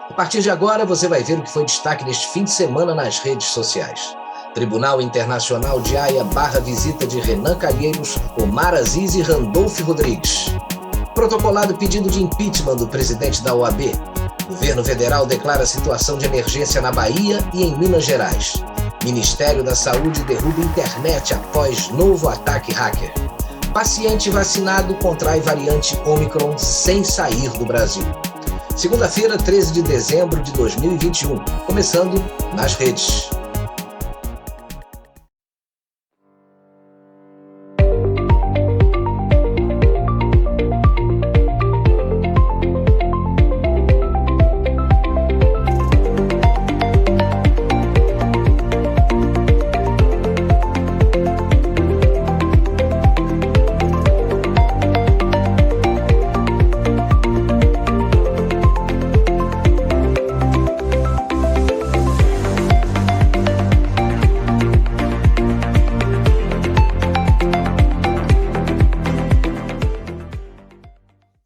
A partir de agora, você vai ver o que foi destaque neste fim de semana nas redes sociais. Tribunal Internacional de Haia barra visita de Renan Calheiros, Omar Aziz e Randolph Rodrigues. Protocolado pedido de impeachment do presidente da OAB. Governo federal declara situação de emergência na Bahia e em Minas Gerais. Ministério da Saúde derruba internet após novo ataque hacker. Paciente vacinado contrai variante Ômicron sem sair do Brasil. Segunda-feira, 13 de dezembro de 2021. Começando nas redes.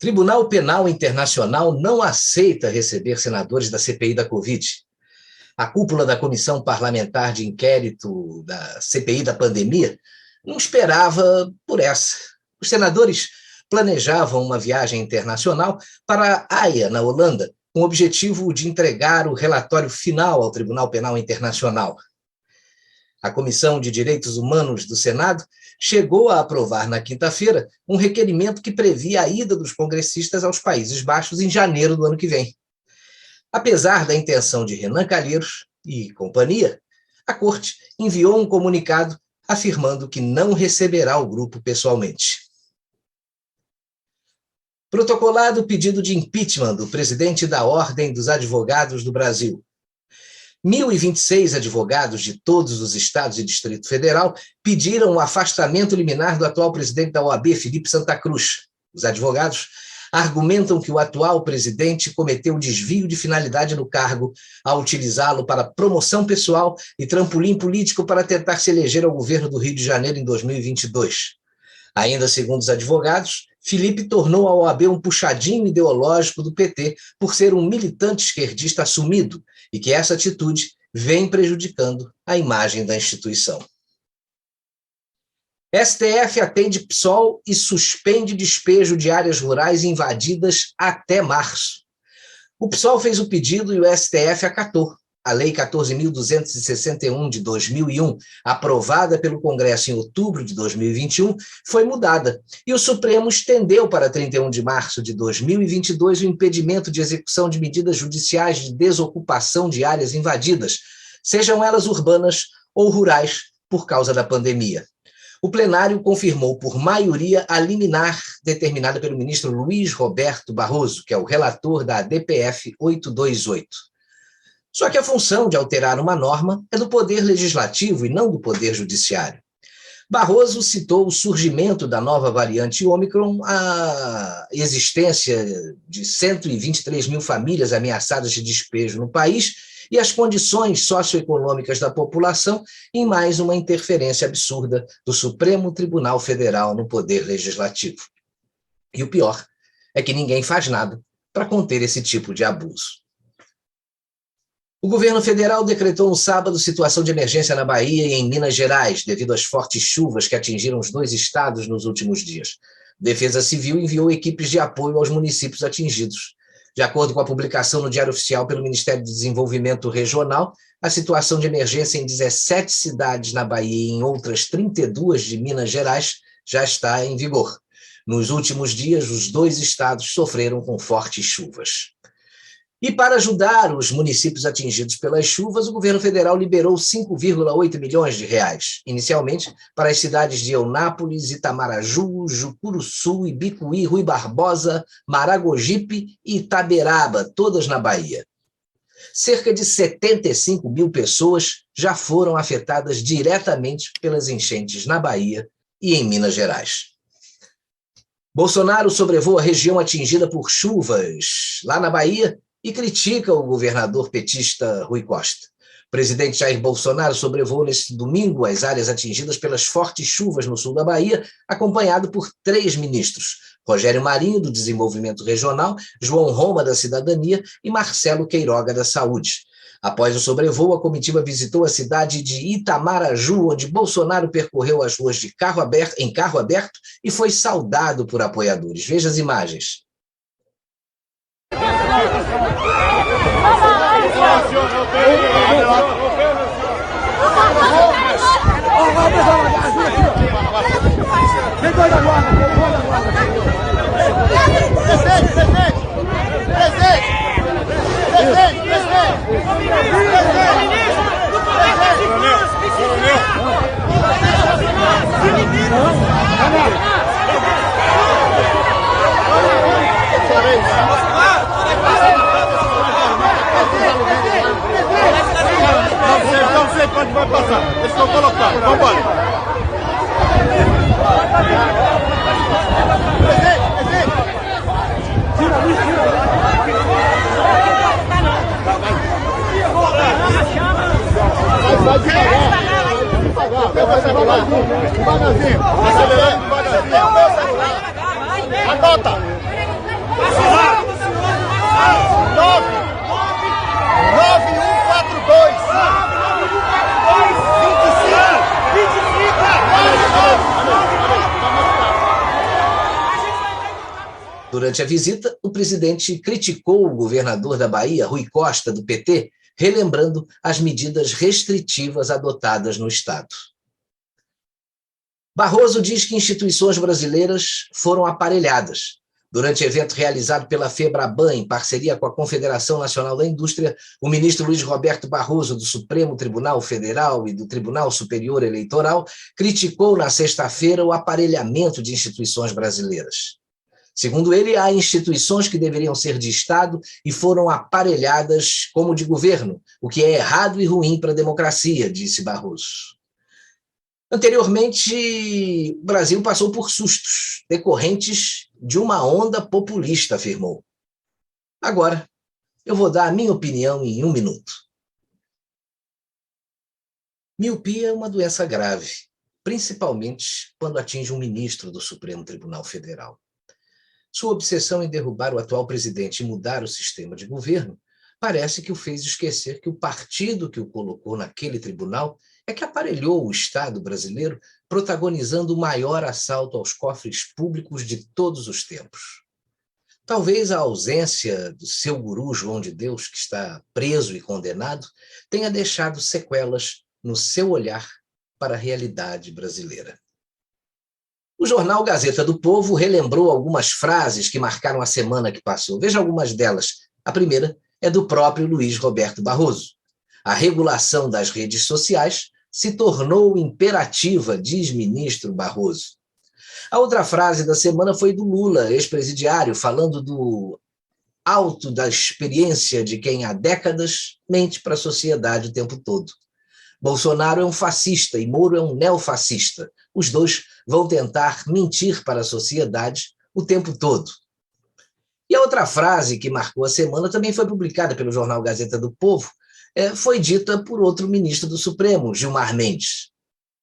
Tribunal Penal Internacional não aceita receber senadores da CPI da Covid. A cúpula da Comissão Parlamentar de Inquérito da CPI da pandemia não esperava por essa. Os senadores planejavam uma viagem internacional para Haia, na Holanda, com o objetivo de entregar o relatório final ao Tribunal Penal Internacional. A Comissão de Direitos Humanos do Senado chegou a aprovar na quinta-feira um requerimento que previa a ida dos congressistas aos Países Baixos em janeiro do ano que vem. Apesar da intenção de Renan Calheiros e companhia, a Corte enviou um comunicado afirmando que não receberá o grupo pessoalmente. Protocolado pedido de impeachment do presidente da Ordem dos Advogados do Brasil. 1.026 advogados de todos os estados e Distrito Federal pediram o afastamento liminar do atual presidente da OAB, Felipe Santa Cruz. Os advogados argumentam que o atual presidente cometeu desvio de finalidade no cargo ao utilizá-lo para promoção pessoal e trampolim político para tentar se eleger ao governo do Rio de Janeiro em 2022. Ainda segundo os advogados, Felipe tornou a OAB um puxadinho ideológico do PT por ser um militante esquerdista assumido e que essa atitude vem prejudicando a imagem da instituição. STF atende PSOL e suspende despejo de áreas rurais invadidas até março. O PSOL fez o pedido e o STF acatou. A Lei 14.261 de 2001, aprovada pelo Congresso em outubro de 2021, foi mudada, e o Supremo estendeu para 31 de março de 2022 o impedimento de execução de medidas judiciais de desocupação de áreas invadidas, sejam elas urbanas ou rurais, por causa da pandemia. O plenário confirmou por maioria a liminar determinada pelo ministro Luiz Roberto Barroso, que é o relator da DPF 828. Só que a função de alterar uma norma é do Poder Legislativo e não do Poder Judiciário. Barroso citou o surgimento da nova variante Ômicron, a existência de 123 mil famílias ameaçadas de despejo no país e as condições socioeconômicas da população em mais uma interferência absurda do Supremo Tribunal Federal no Poder Legislativo. E o pior é que ninguém faz nada para conter esse tipo de abuso. O governo federal decretou no sábado situação de emergência na Bahia e em Minas Gerais, devido às fortes chuvas que atingiram os dois estados nos últimos dias. Defesa Civil enviou equipes de apoio aos municípios atingidos. De acordo com a publicação no Diário Oficial pelo Ministério do Desenvolvimento Regional, a situação de emergência em 17 cidades na Bahia e em outras 32 de Minas Gerais já está em vigor. Nos últimos dias, os dois estados sofreram com fortes chuvas. E para ajudar os municípios atingidos pelas chuvas, o governo federal liberou 5,8 milhões de reais, inicialmente para as cidades de Eunápolis, Itamaraju, Jucuruçu, Ibicuí, Rui Barbosa, Maragogipe e Itaberaba, todas na Bahia. Cerca de 75 mil pessoas já foram afetadas diretamente pelas enchentes na Bahia e em Minas Gerais. Bolsonaro sobrevoa a região atingida por chuvas lá na Bahia e critica o governador petista Rui Costa. O presidente Jair Bolsonaro sobrevoou neste domingo as áreas atingidas pelas fortes chuvas no sul da Bahia, acompanhado por 3 ministros: Rogério Marinho, do Desenvolvimento Regional, João Roma, da Cidadania e Marcelo Queiroga, da Saúde. Após o sobrevoo, a comitiva visitou a cidade de Itamaraju, onde Bolsonaro percorreu as ruas em carro aberto e foi saudado por apoiadores. Veja as imagens. Não sei quando vai passar. Deixa eu colocar. Vamos embora. Vai devagarzinho. Acelerando devagarzinho. Anota. 9, Durante a visita, o presidente criticou o governador da Bahia, Rui Costa, do PT, relembrando as medidas restritivas adotadas no Estado. Barroso diz que instituições brasileiras foram aparelhadas. Durante evento realizado pela FEBRABAN, em parceria com a Confederação Nacional da Indústria, o ministro Luiz Roberto Barroso, do Supremo Tribunal Federal e do Tribunal Superior Eleitoral, criticou na sexta-feira o aparelhamento de instituições brasileiras. Segundo ele, há instituições que deveriam ser de Estado e foram aparelhadas como de governo, o que é errado e ruim para a democracia, disse Barroso. Anteriormente, o Brasil passou por sustos decorrentes de uma onda populista, afirmou. Agora, eu vou dar a minha opinião em 1 minuto. Miopia é uma doença grave, principalmente quando atinge um ministro do Supremo Tribunal Federal. Sua obsessão em derrubar o atual presidente e mudar o sistema de governo parece que o fez esquecer que o partido que o colocou naquele tribunal é que aparelhou o Estado brasileiro, protagonizando o maior assalto aos cofres públicos de todos os tempos. Talvez a ausência do seu guru João de Deus, que está preso e condenado, tenha deixado sequelas no seu olhar para a realidade brasileira. O jornal Gazeta do Povo relembrou algumas frases que marcaram a semana que passou. Veja algumas delas. A primeira é do próprio Luiz Roberto Barroso. A regulação das redes sociais se tornou imperativa, diz ministro Barroso. A outra frase da semana foi do Lula, ex-presidiário, falando do alto da experiência de quem há décadas mente para a sociedade o tempo todo. Bolsonaro é um fascista e Moro é um neofascista. Os dois vão tentar mentir para a sociedade o tempo todo. E a outra frase que marcou a semana também foi publicada pelo jornal Gazeta do Povo, foi dita por outro ministro do Supremo, Gilmar Mendes.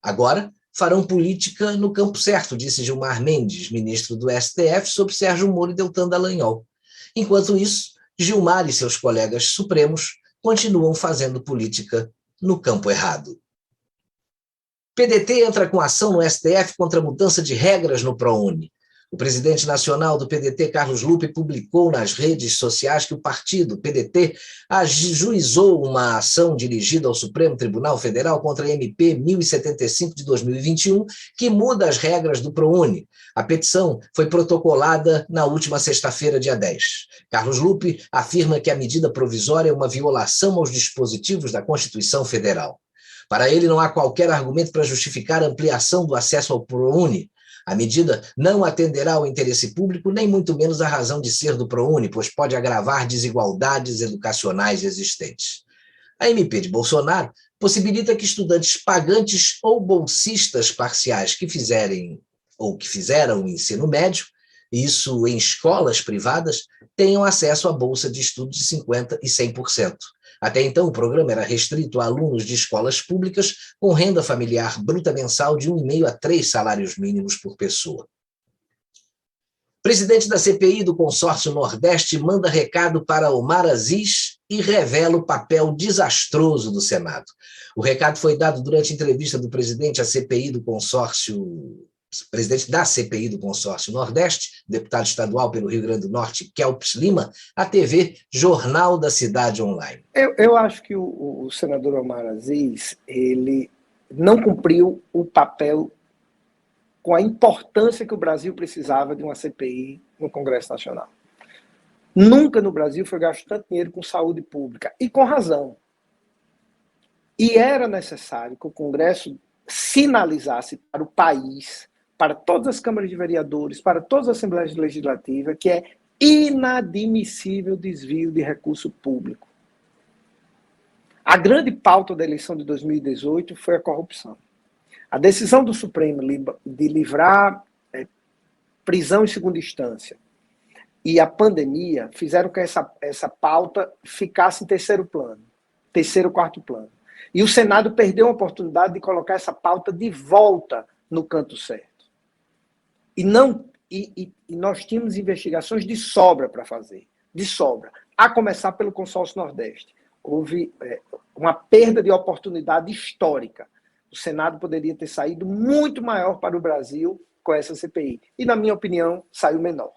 Agora farão política no campo certo, disse Gilmar Mendes, ministro do STF, sobre Sérgio Moro e Deltan Dallagnol. Enquanto isso, Gilmar e seus colegas supremos continuam fazendo política no campo errado. PDT entra com ação no STF contra a mudança de regras no ProUni. O presidente nacional do PDT, Carlos Lupe, publicou nas redes sociais que o partido, PDT, ajuizou uma ação dirigida ao Supremo Tribunal Federal contra a MP 1075 de 2021, que muda as regras do ProUni. A petição foi protocolada na última sexta-feira, dia 10. Carlos Lupe afirma que a medida provisória é uma violação aos dispositivos da Constituição Federal. Para ele, não há qualquer argumento para justificar a ampliação do acesso ao ProUni. A medida não atenderá ao interesse público, nem muito menos à razão de ser do ProUni, pois pode agravar desigualdades educacionais existentes. A MP de Bolsonaro possibilita que estudantes pagantes ou bolsistas parciais que fizeram o ensino médio, isso em escolas privadas, tenham acesso à bolsa de estudos de 50% e 100%. Até então, o programa era restrito a alunos de escolas públicas com renda familiar bruta mensal de 1,5 a 3 salários mínimos por pessoa. O presidente da CPI do Consórcio Nordeste manda recado para Omar Aziz e revela o papel desastroso do Senado. O recado foi dado durante entrevista do presidente presidente da CPI do Consórcio Nordeste, deputado estadual pelo Rio Grande do Norte, Kelps Lima, à TV Jornal da Cidade Online. Eu acho que o senador Omar Aziz, ele não cumpriu o papel com a importância que o Brasil precisava de uma CPI no Congresso Nacional. Nunca no Brasil foi gasto tanto dinheiro com saúde pública, e com razão. E era necessário que o Congresso sinalizasse para o país, para todas as câmaras de vereadores, para todas as assembleias legislativas, que é inadmissível desvio de recurso público. A grande pauta da eleição de 2018 foi a corrupção. A decisão do Supremo de livrar prisão em segunda instância e a pandemia fizeram que essa pauta ficasse em terceiro, quarto plano. E o Senado perdeu a oportunidade de colocar essa pauta de volta no canto certo. E nós tínhamos investigações de sobra para fazer, de sobra, a começar pelo Consórcio Nordeste. Houve uma perda de oportunidade histórica. O Senado poderia ter saído muito maior para o Brasil com essa CPI. E, na minha opinião, saiu menor.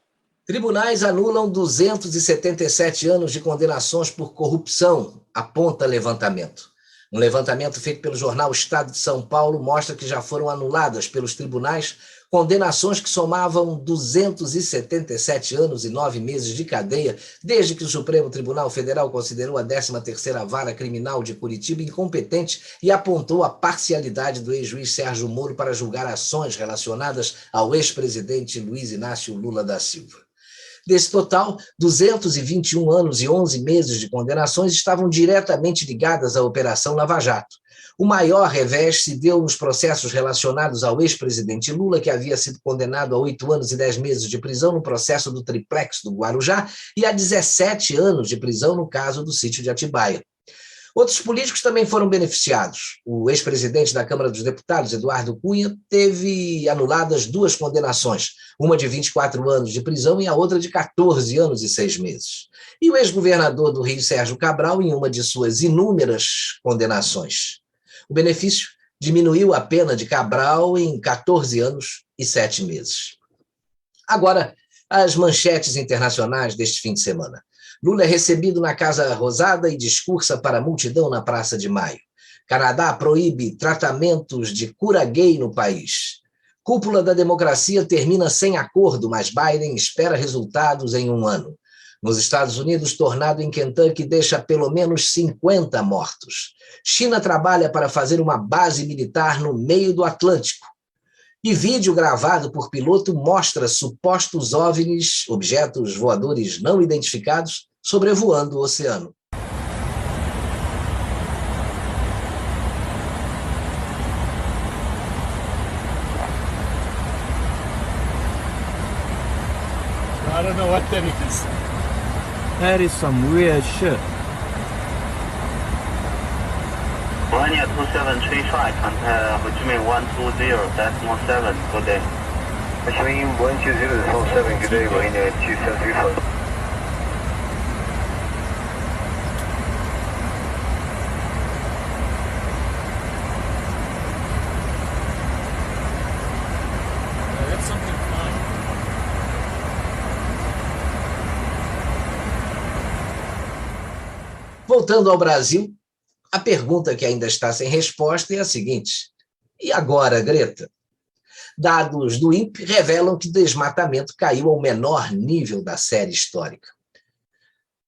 Tribunais anulam 277 anos de condenações por corrupção, aponta levantamento. Um levantamento feito pelo jornal Estado de São Paulo mostra que já foram anuladas pelos tribunais condenações que somavam 277 anos e 9 meses de cadeia, desde que o Supremo Tribunal Federal considerou a 13ª Vara Criminal de Curitiba incompetente e apontou a parcialidade do ex-juiz Sérgio Moro para julgar ações relacionadas ao ex-presidente Luiz Inácio Lula da Silva. Desse total, 221 anos e 11 meses de condenações estavam diretamente ligadas à Operação Lava Jato. O maior revés se deu nos processos relacionados ao ex-presidente Lula, que havia sido condenado a 8 anos e 10 meses de prisão no processo do Triplex do Guarujá e a 17 anos de prisão no caso do sítio de Atibaia. Outros políticos também foram beneficiados. O ex-presidente da Câmara dos Deputados, Eduardo Cunha, teve anuladas 2 condenações, uma de 24 anos de prisão e a outra de 14 anos e 6 meses. E o ex-governador do Rio, Sérgio Cabral, em uma de suas inúmeras condenações. O benefício diminuiu a pena de Cabral em 14 anos e 7 meses. Agora, as manchetes internacionais deste fim de semana. Lula é recebido na Casa Rosada e discursa para a multidão na Praça de Maio. Canadá proíbe tratamentos de cura gay no país. Cúpula da democracia termina sem acordo, mas Biden espera resultados em 1 ano. Nos Estados Unidos, tornado em Kentucky deixa pelo menos 50 mortos. China trabalha para fazer uma base militar no meio do Atlântico. E vídeo gravado por piloto mostra supostos OVNIs, objetos voadores não identificados, sobrevoando o oceano. I don't know what that is. That is some weird shit. Ryanair 2735, contact Ho Chi Minh 120.7, good day. Ho Chi Minh 120.7, good day, Ryanair 2735. That's something fine. Voltando ao Brasil, a pergunta que ainda está sem resposta é a seguinte: e agora, Greta? Dados do INPE revelam que desmatamento caiu ao menor nível da série histórica.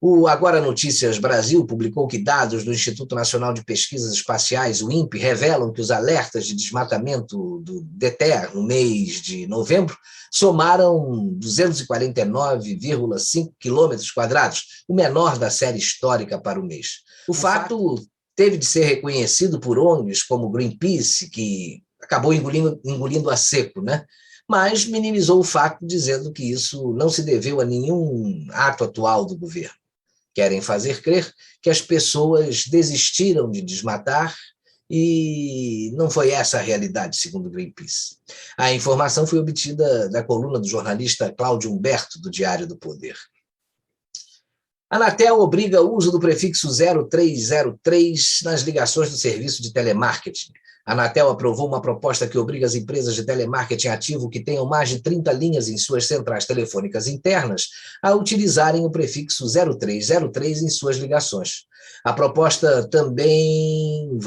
O Agora Notícias Brasil publicou que dados do Instituto Nacional de Pesquisas Espaciais, o INPE, revelam que os alertas de desmatamento do DETER no mês de novembro somaram 249,5 quilômetros quadrados, o menor da série histórica para o mês. O fato teve de ser reconhecido por ONGs como Greenpeace, que acabou engolindo a seco, né? Mas minimizou o fato, dizendo que isso não se deveu a nenhum ato atual do governo. Querem fazer crer que as pessoas desistiram de desmatar e não foi essa a realidade, segundo o Greenpeace. A informação foi obtida da coluna do jornalista Cláudio Humberto, do Diário do Poder. A Anatel obriga o uso do prefixo 0303 nas ligações do serviço de telemarketing. A Anatel aprovou uma proposta que obriga as empresas de telemarketing ativo que tenham mais de 30 linhas em suas centrais telefônicas internas a utilizarem o prefixo 0303 em suas ligações. A proposta também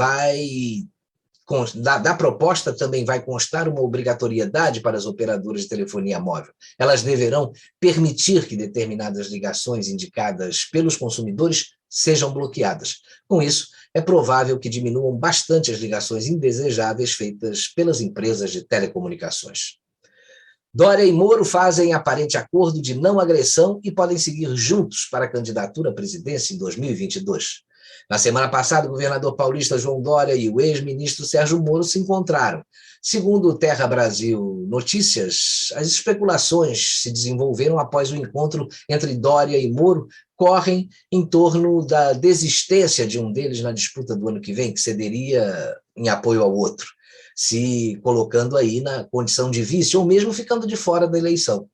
da proposta também vai constar uma obrigatoriedade para as operadoras de telefonia móvel. Elas deverão permitir que determinadas ligações indicadas pelos consumidores sejam bloqueadas. Com isso, é provável que diminuam bastante as ligações indesejáveis feitas pelas empresas de telecomunicações. Dória e Moro fazem aparente acordo de não agressão e podem seguir juntos para a candidatura à presidência em 2022. Na semana passada, o governador paulista João Dória e o ex-ministro Sérgio Moro se encontraram. Segundo o Terra Brasil Notícias, as especulações se desenvolveram após o encontro entre Dória e Moro correm em torno da desistência de um deles na disputa do ano que vem, que cederia em apoio ao outro, se colocando aí na condição de vice ou mesmo ficando de fora da eleição.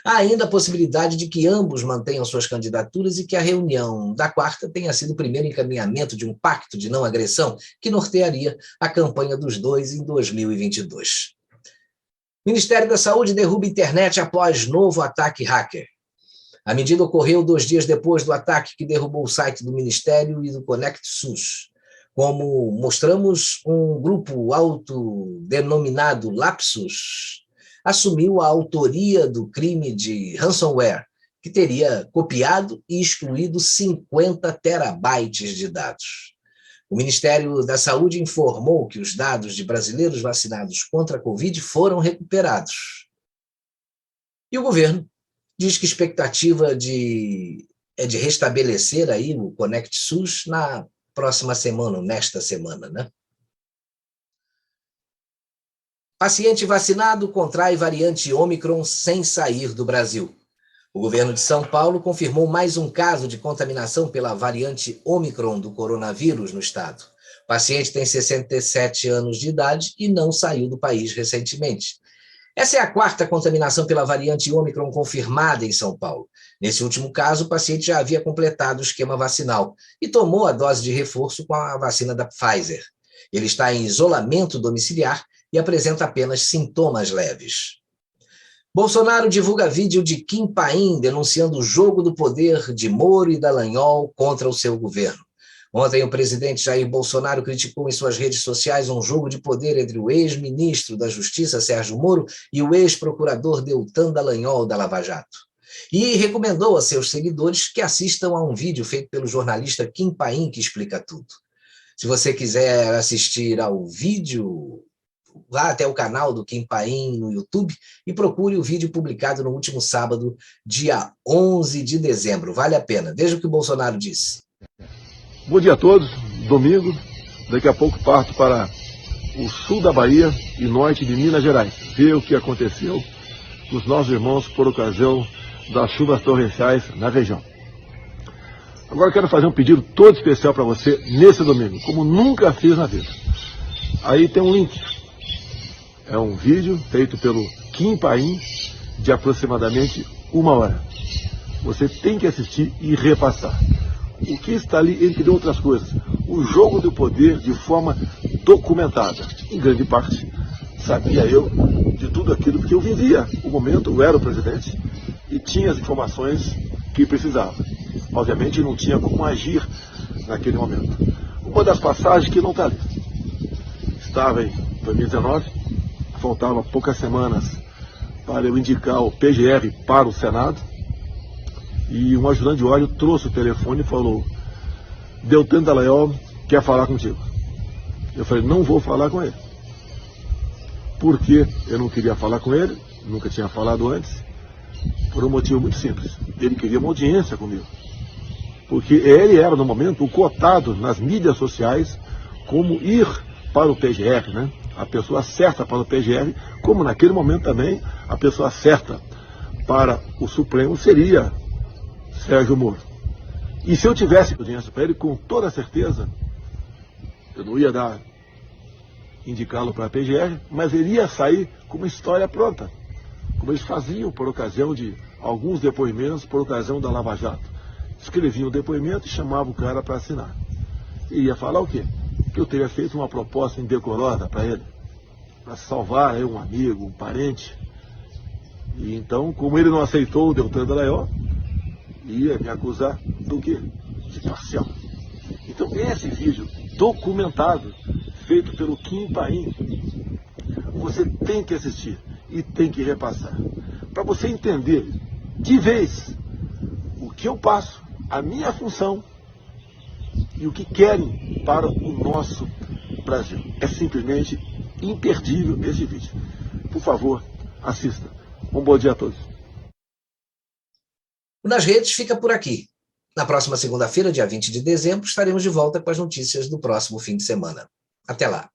Há ainda a possibilidade de que ambos mantenham suas candidaturas e que a reunião da quarta tenha sido o primeiro encaminhamento de um pacto de não agressão que nortearia a campanha dos dois em 2022. Ministério da Saúde derruba a internet após novo ataque hacker. A medida ocorreu 2 dias depois do ataque que derrubou o site do Ministério e do Conect SUS. Como mostramos, um grupo autodenominado Lapsus assumiu a autoria do crime de ransomware, que teria copiado e excluído 50 terabytes de dados. O Ministério da Saúde informou que os dados de brasileiros vacinados contra a Covid foram recuperados. E o governo diz que a expectativa é de restabelecer aí o Conect SUS na próxima semana, nesta semana, né? Paciente vacinado contrai variante Ômicron sem sair do Brasil. O governo de São Paulo confirmou mais um caso de contaminação pela variante Ômicron do coronavírus no estado. O paciente tem 67 anos de idade e não saiu do país recentemente. Essa é a 4ª contaminação pela variante Ômicron confirmada em São Paulo. Nesse último caso, o paciente já havia completado o esquema vacinal e tomou a dose de reforço com a vacina da Pfizer. Ele está em isolamento domiciliar e apresenta apenas sintomas leves. Bolsonaro divulga vídeo de Kim Paim denunciando o jogo do poder de Moro e Dallagnol contra o seu governo. Ontem, o presidente Jair Bolsonaro criticou em suas redes sociais um jogo de poder entre o ex-ministro da Justiça, Sérgio Moro, e o ex-procurador Deltan Dallagnol da Lava Jato. E recomendou a seus seguidores que assistam a um vídeo feito pelo jornalista Kim Paim, que explica tudo. Se você quiser assistir ao vídeo, vá até o canal do Kim Paim no YouTube e procure o vídeo publicado no último sábado, dia 11 de dezembro. Vale a pena. Veja o que o Bolsonaro disse. Bom dia a todos. Domingo, daqui a pouco parto para o sul da Bahia e norte de Minas Gerais. Ver o que aconteceu com os nossos irmãos por ocasião das chuvas torrenciais na região. Agora eu quero fazer um pedido todo especial para você nesse domingo, como nunca fiz na vida. Aí tem um link. É um vídeo feito pelo Kim Paim de aproximadamente 1 hora. Você tem que assistir e repassar. O que está ali, entre outras coisas, o jogo do poder de forma documentada. Em grande parte, sabia eu de tudo aquilo, porque eu vivia o momento, eu era o presidente e tinha as informações que precisava. Obviamente não tinha como agir naquele momento. Uma das passagens que não está ali. Estava em 2019, faltavam poucas semanas para eu indicar o PGR para o Senado, e um ajudante de óleo trouxe o telefone e falou: Deltan Dallagnol quer falar contigo. Eu falei: não vou falar com ele. Por que eu não queria falar com ele? Nunca tinha falado antes. Por um motivo muito simples. Ele queria uma audiência comigo. Porque ele era, no momento, o cotado nas mídias sociais como ir para o PGR, né? A pessoa certa para o PGR, como naquele momento também a pessoa certa para o Supremo seria Sérgio Moro. E se eu tivesse audiência para ele, com toda certeza, eu não ia indicá-lo para a PGR, mas ele ia sair com uma história pronta, como eles faziam por ocasião de alguns depoimentos, por ocasião da Lava Jato. Escreviam o depoimento e chamavam o cara para assinar. E ia falar o quê? Que eu teria feito uma proposta indecorosa para ele, para salvar um amigo, um parente. E então, como ele não aceitou o Deltan Dallagnol, ia me acusar do quê? De parcial. Então, esse vídeo documentado, feito pelo Kim Paim, você tem que assistir e tem que repassar, para você entender de vez o que eu passo, a minha função e o que querem para o nosso Brasil. É simplesmente imperdível esse vídeo. Por favor, assista. Um bom dia a todos. O Nas Redes fica por aqui. Na próxima segunda-feira, dia 20 de dezembro, estaremos de volta com as notícias do próximo fim de semana. Até lá.